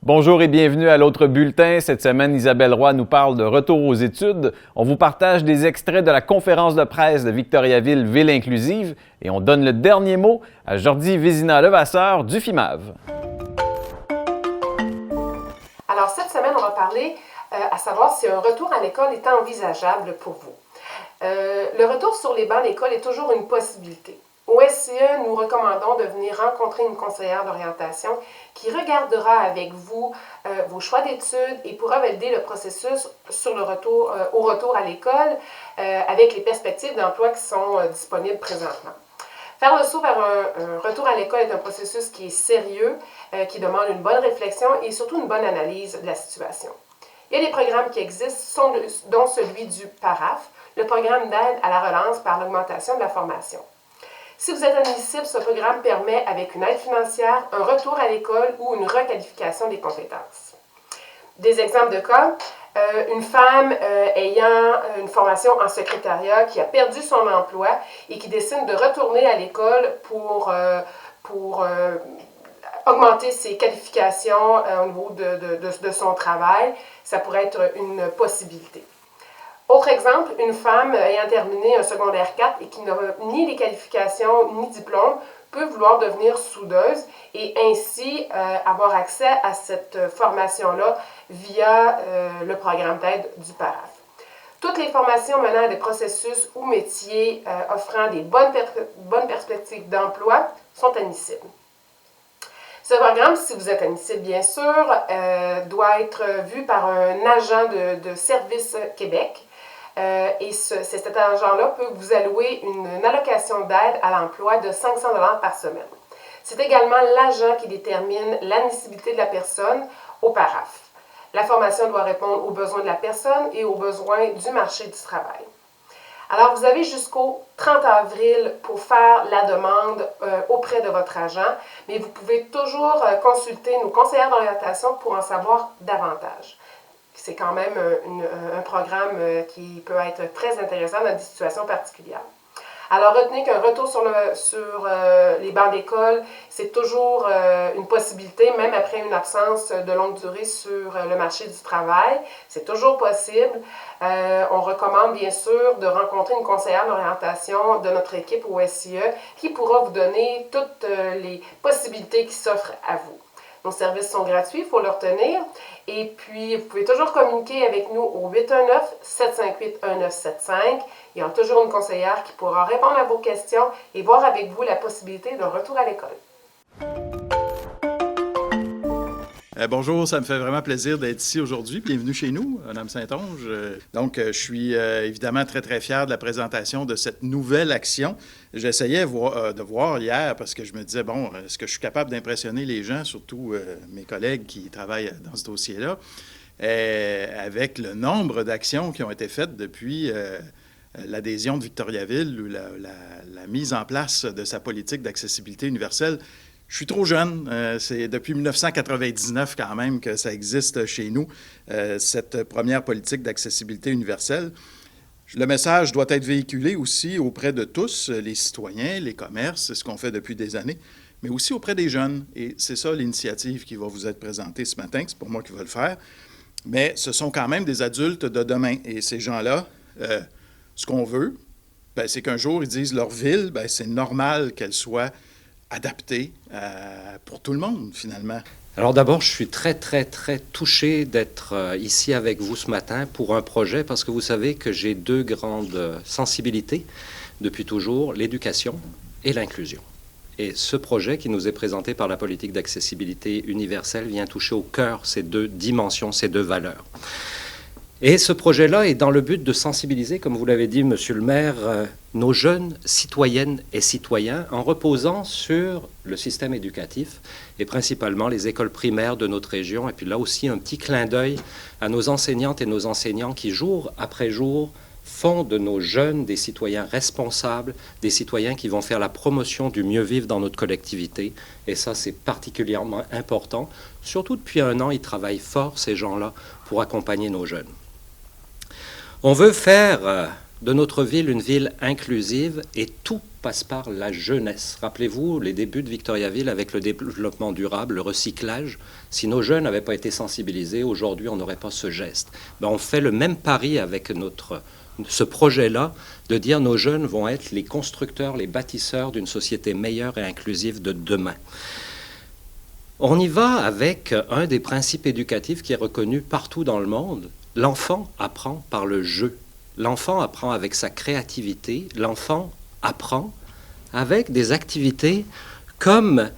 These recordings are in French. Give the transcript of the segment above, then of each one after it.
Bonjour et bienvenue à l'autre bulletin. Cette semaine, Isabelle Roy nous parle de retour aux études. On vous partage des extraits de la conférence de presse de Victoriaville Ville inclusive et on donne le dernier mot à Jordi Vézina-Levasseur du FIMAV. Alors cette semaine, on va parler à savoir si un retour à l'école est envisageable pour vous. Le retour sur les bancs d'école est toujours une possibilité. Au SCE, nous recommandons de venir rencontrer une conseillère d'orientation qui regardera avec vous vos choix d'études et pourra valider le processus sur le retour, au retour à l'école avec les perspectives d'emploi qui sont disponibles présentement. Faire le saut vers un retour à l'école est un processus qui est sérieux, qui demande une bonne réflexion et surtout une bonne analyse de la situation. Il y a des programmes qui existent, dont celui du PARAF, le programme d'aide à la relance par l'augmentation de la formation. Si vous êtes admissible, ce programme permet, avec une aide financière, un retour à l'école ou une requalification des compétences. Des exemples de cas, une femme ayant une formation en secrétariat qui a perdu son emploi et qui décide de retourner à l'école pour augmenter ses qualifications au niveau de son travail, ça pourrait être une possibilité. Autre exemple, une femme ayant terminé un secondaire 4 et qui n'a ni les qualifications ni diplôme peut vouloir devenir soudeuse et ainsi avoir accès à cette formation-là via le programme d'aide du PARAF. Toutes les formations menant à des processus ou métiers offrant des bonnes perspectives d'emploi sont admissibles. Ce programme, si vous êtes admissible bien sûr, doit être vu par un agent de Service Québec. Et cet agent-là peut vous allouer une allocation d'aide à l'emploi de 500 $ par semaine. C'est également l'agent qui détermine l'admissibilité de la personne au PARAF. La formation doit répondre aux besoins de la personne et aux besoins du marché du travail. Alors, vous avez jusqu'au 30 avril pour faire la demande auprès de votre agent, mais vous pouvez toujours consulter nos conseillères d'orientation pour en savoir davantage. C'est quand même un programme qui peut être très intéressant dans des situations particulières. Alors, retenez qu'un retour sur les bancs d'école, c'est toujours une possibilité, même après une absence de longue durée sur le marché du travail. C'est toujours possible. On recommande bien sûr de rencontrer une conseillère d'orientation de notre équipe au SCE qui pourra vous donner toutes les possibilités qui s'offrent à vous. Nos services sont gratuits, il faut le retenir. Et puis, vous pouvez toujours communiquer avec nous au 819-758-1975. Il y aura toujours une conseillère qui pourra répondre à vos questions et voir avec vous la possibilité d'un retour à l'école. Bonjour, ça me fait vraiment plaisir d'être ici aujourd'hui. Bienvenue chez nous, Mme Saint-Onge. Donc, je suis évidemment très, très fier de la présentation de cette nouvelle action. J'essayais de voir hier parce que je me disais, bon, est-ce que je suis capable d'impressionner les gens, surtout mes collègues qui travaillent dans ce dossier-là, avec le nombre d'actions qui ont été faites depuis l'adhésion de Victoriaville ou la mise en place de sa politique d'accessibilité universelle. Je suis trop jeune. C'est depuis 1999 quand même que ça existe chez nous, cette première politique d'accessibilité universelle. Le message doit être véhiculé aussi auprès de tous, les citoyens, les commerces, c'est ce qu'on fait depuis des années, mais aussi auprès des jeunes. Et c'est ça l'initiative qui va vous être présentée ce matin. C'est pour moi qui va le faire. Mais ce sont quand même des adultes de demain. Et ces gens-là, ce qu'on veut, c'est qu'un jour, ils disent leur ville, c'est normal qu'elle soit adapté pour tout le monde, finalement. Alors d'abord, je suis très, très, très touché d'être ici avec vous ce matin pour un projet, parce que vous savez que j'ai deux grandes sensibilités depuis toujours, l'éducation et l'inclusion. Et ce projet qui nous est présenté par la politique d'accessibilité universelle vient toucher au cœur ces deux dimensions, ces deux valeurs. Et ce projet-là est dans le but de sensibiliser, comme vous l'avez dit, Monsieur le maire, nos jeunes citoyennes et citoyens en reposant sur le système éducatif et principalement les écoles primaires de notre région. Et puis là aussi, un petit clin d'œil à nos enseignantes et nos enseignants qui, jour après jour, font de nos jeunes des citoyens responsables, des citoyens qui vont faire la promotion du mieux vivre dans notre collectivité. Et ça, c'est particulièrement important. Surtout depuis 1 an, ils travaillent fort, ces gens-là, pour accompagner nos jeunes. On veut faire de notre ville une ville inclusive et tout passe par la jeunesse. Rappelez-vous les débuts de Victoriaville avec le développement durable, le recyclage. Si nos jeunes n'avaient pas été sensibilisés, aujourd'hui, on n'aurait pas ce geste. Ben, on fait le même pari avec ce projet-là, de dire nos jeunes vont être les constructeurs, les bâtisseurs d'une société meilleure et inclusive de demain. On y va avec un des principes éducatifs qui est reconnu partout dans le monde. L'enfant apprend par le jeu. L'enfant apprend avec sa créativité. L'enfant apprend avec des activités comme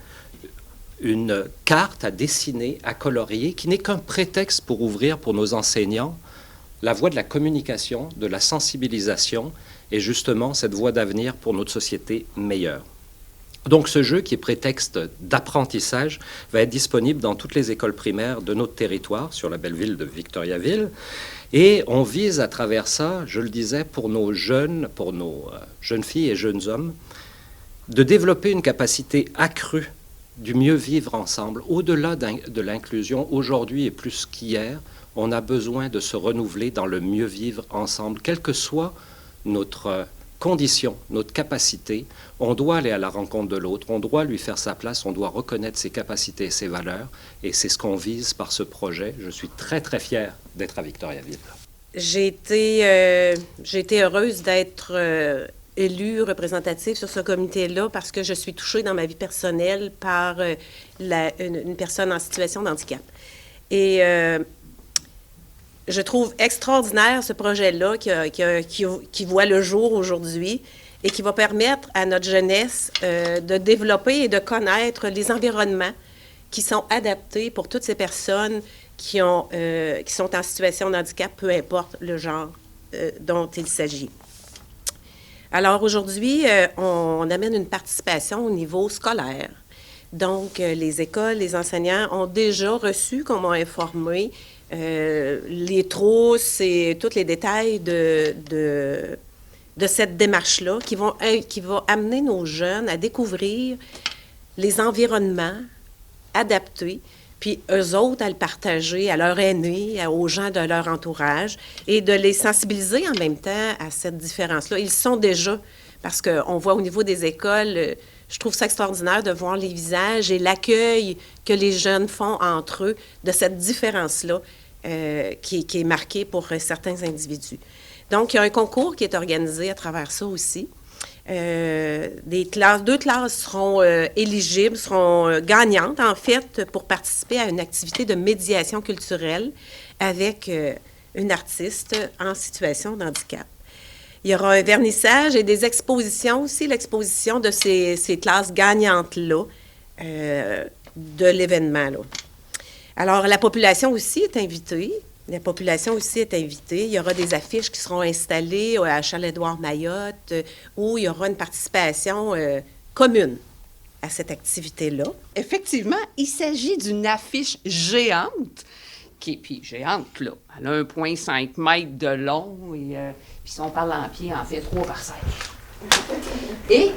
une carte à dessiner, à colorier, qui n'est qu'un prétexte pour ouvrir pour nos enseignants la voie de la communication, de la sensibilisation et justement cette voie d'avenir pour notre société meilleure. Donc ce jeu qui est prétexte d'apprentissage va être disponible dans toutes les écoles primaires de notre territoire sur la belle ville de Victoriaville et on vise à travers ça, je le disais, pour nos jeunes filles et jeunes hommes, de développer une capacité accrue du mieux vivre ensemble. Au-delà de l'inclusion, aujourd'hui et plus qu'hier, on a besoin de se renouveler dans le mieux vivre ensemble, quelle que soit notre condition, notre capacité. On doit aller à la rencontre de l'autre, on doit lui faire sa place, on doit reconnaître ses capacités et ses valeurs, et c'est ce qu'on vise par ce projet. Je suis très, très fier d'être à Victoriaville. J'ai été heureuse d'être élue représentative sur ce comité-là parce que je suis touchée dans ma vie personnelle par une personne en situation de handicap. Et je trouve extraordinaire ce projet-là qui voit le jour aujourd'hui et qui va permettre à notre jeunesse de développer et de connaître les environnements qui sont adaptés pour toutes ces personnes qui sont en situation de handicap, peu importe le genre dont il s'agit. Alors aujourd'hui, on amène une participation au niveau scolaire. Donc, les écoles, les enseignants ont déjà reçu, comme on m'a informé, les trousses et tous les détails de cette démarche-là qui va amener nos jeunes à découvrir les environnements adaptés, puis eux autres à le partager à leurs aînés, aux gens de leur entourage et de les sensibiliser en même temps à cette différence-là. Ils sont déjà, parce qu'on voit au niveau des écoles, je trouve ça extraordinaire de voir les visages et l'accueil que les jeunes font entre eux de cette différence-là qui est marquée pour certains individus. Donc, il y a un concours qui est organisé à travers ça aussi. Deux classes seront éligibles, seront gagnantes, en fait, pour participer à une activité de médiation culturelle avec une artiste en situation de handicap. Il y aura un vernissage et des expositions aussi, l'exposition de ces classes gagnantes-là de l'événement-là. Alors, la population aussi est invitée. Il y aura des affiches qui seront installées à Charles-Édouard-Mayotte où il y aura une participation commune à cette activité-là. Effectivement, il s'agit d'une affiche géante, puis géante, là. Elle a 1,5 mètre de long et puis si on parle en pied, en fait, 3 par 5. Et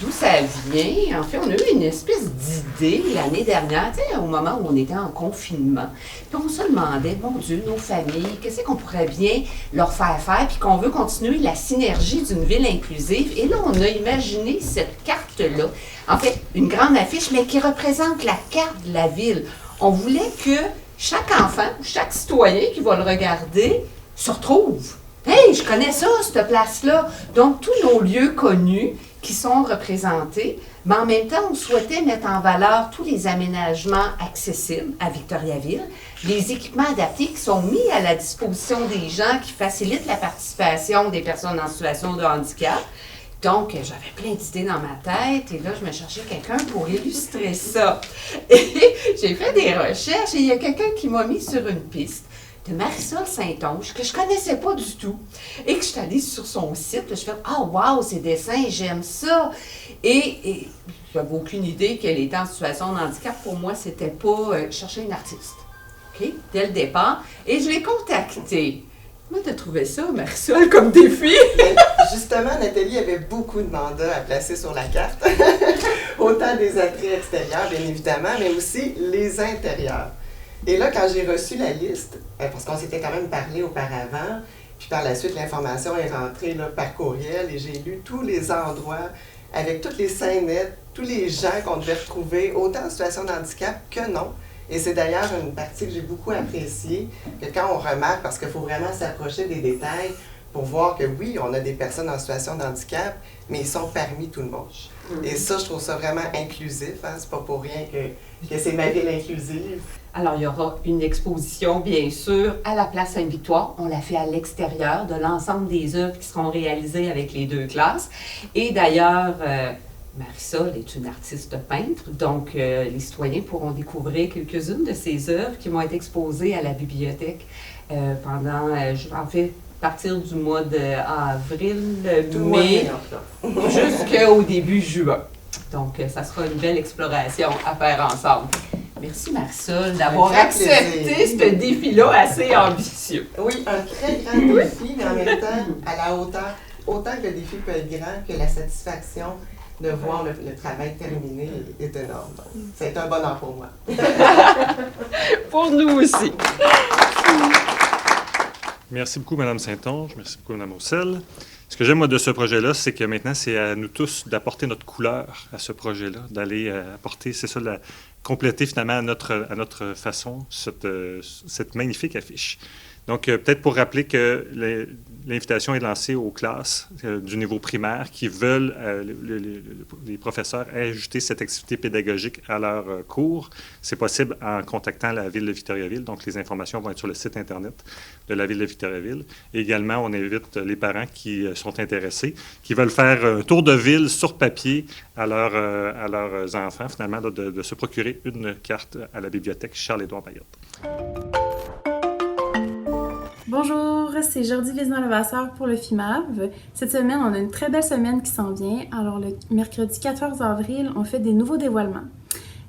d'où ça vient, en fait, on a eu une espèce d'idée l'année dernière, tu sais, au moment où on était en confinement. Puis on se demandait, mon Dieu, nos familles, qu'est-ce qu'on pourrait bien leur faire faire, puis qu'on veut continuer la synergie d'une ville inclusive. Et là, on a imaginé cette carte-là, en fait, une grande affiche, mais qui représente la carte de la ville. On voulait que chaque enfant, chaque citoyen qui va le regarder se retrouve. Hey, je connais ça, cette place-là. Donc, tous nos lieux connus qui sont représentés, mais en même temps, on souhaitait mettre en valeur tous les aménagements accessibles à Victoriaville, les équipements adaptés qui sont mis à la disposition des gens qui facilitent la participation des personnes en situation de handicap. Donc, j'avais plein d'idées dans ma tête et là, je me cherchais quelqu'un pour illustrer ça. Et j'ai fait des recherches et il y a quelqu'un qui m'a mis sur une piste de Marisol Saint-Onge, que je ne connaissais pas du tout, et que je suis allée sur son site, je fais « Ah, wow, ces dessins, j'aime ça! » Et je n'avais aucune idée qu'elle était en situation de handicap. Pour moi, c'était pas chercher une artiste, OK? Dès le départ. Et je l'ai contactée. Comment tu as trouvé ça, Marisol, comme défi? Justement, Nathalie avait beaucoup de mandats à placer sur la carte. Autant des attraits extérieurs, bien évidemment, mais aussi les intérieurs. Et là, quand j'ai reçu la liste, parce qu'on s'était quand même parlé auparavant, Puis par la suite, l'information est rentrée là, par courriel et j'ai lu tous les endroits avec toutes les scénettes, tous les gens qu'on devait retrouver, autant en situation de handicap que non. Et c'est d'ailleurs une partie que j'ai beaucoup appréciée, que quand on remarque, parce qu'il faut vraiment s'approcher des détails pour voir que oui, on a des personnes en situation de handicap, mais ils sont parmi tout le monde. Et ça, je trouve ça vraiment inclusif. Hein? C'est pas pour rien que c'est ma ville inclusive. Alors, il y aura une exposition, bien sûr, à la place Sainte-Victoire. On l'a fait à l'extérieur de l'ensemble des œuvres qui seront réalisées avec les 2 classes. Et d'ailleurs, Marisol est une artiste peintre, donc les citoyens pourront découvrir quelques-unes de ses œuvres qui vont être exposées à la bibliothèque pendant, en fait, à partir du mois d'avril, mai, jusqu'au début juin. Donc, ça sera une belle exploration à faire ensemble. Merci Marisol d'avoir accepté ce défi-là assez ambitieux. Oui, un très grand défi, mais en même temps à la hauteur. Autant que le défi peut être grand, que la satisfaction de voir le travail terminé est énorme. Donc, ça a été un bonheur pour moi. Pour nous aussi. Merci beaucoup, Mme Saint-Onge. Merci beaucoup, Mme Roussel. Ce que j'aime, moi, de ce projet-là, c'est que maintenant, c'est à nous tous d'apporter notre couleur à ce projet-là, d'aller apporter, c'est ça, compléter finalement à notre façon cette magnifique affiche. Donc, peut-être pour rappeler que l'invitation est lancée aux classes du niveau primaire qui veulent, les professeurs, ajouter cette activité pédagogique à leur cours. C'est possible en contactant la Ville de Victoriaville. Donc, les informations vont être sur le site Internet de la Ville de Victoriaville. Et également, on invite les parents qui sont intéressés, qui veulent faire un tour de ville sur papier à leurs enfants, finalement, là, de se procurer une carte à la bibliothèque Charles-Édouard Mayotte. Bonjour, c'est Jordi Vézina-Levasseur pour le FIMAV. Cette semaine, on a une très belle semaine qui s'en vient. Alors, le mercredi 14 avril, on fait des nouveaux dévoilements.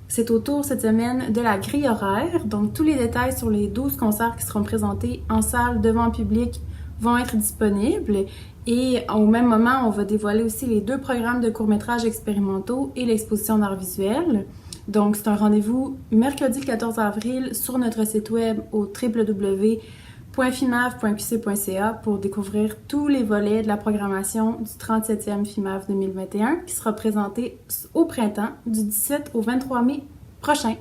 C'est au tour cette semaine de la grille horaire. Donc, tous les détails sur les 12 concerts qui seront présentés en salle devant le public vont être disponibles. Et au même moment, on va dévoiler aussi les 2 programmes de courts-métrages expérimentaux et l'exposition d'art visuel. Donc, c'est un rendez-vous mercredi 14 avril sur notre site web au www.fimav.qc.ca pour découvrir tous les volets de la programmation du 37e FIMAV 2021 qui sera présenté au printemps du 17 au 23 mai prochain.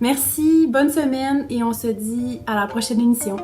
Merci, bonne semaine et on se dit à la prochaine émission.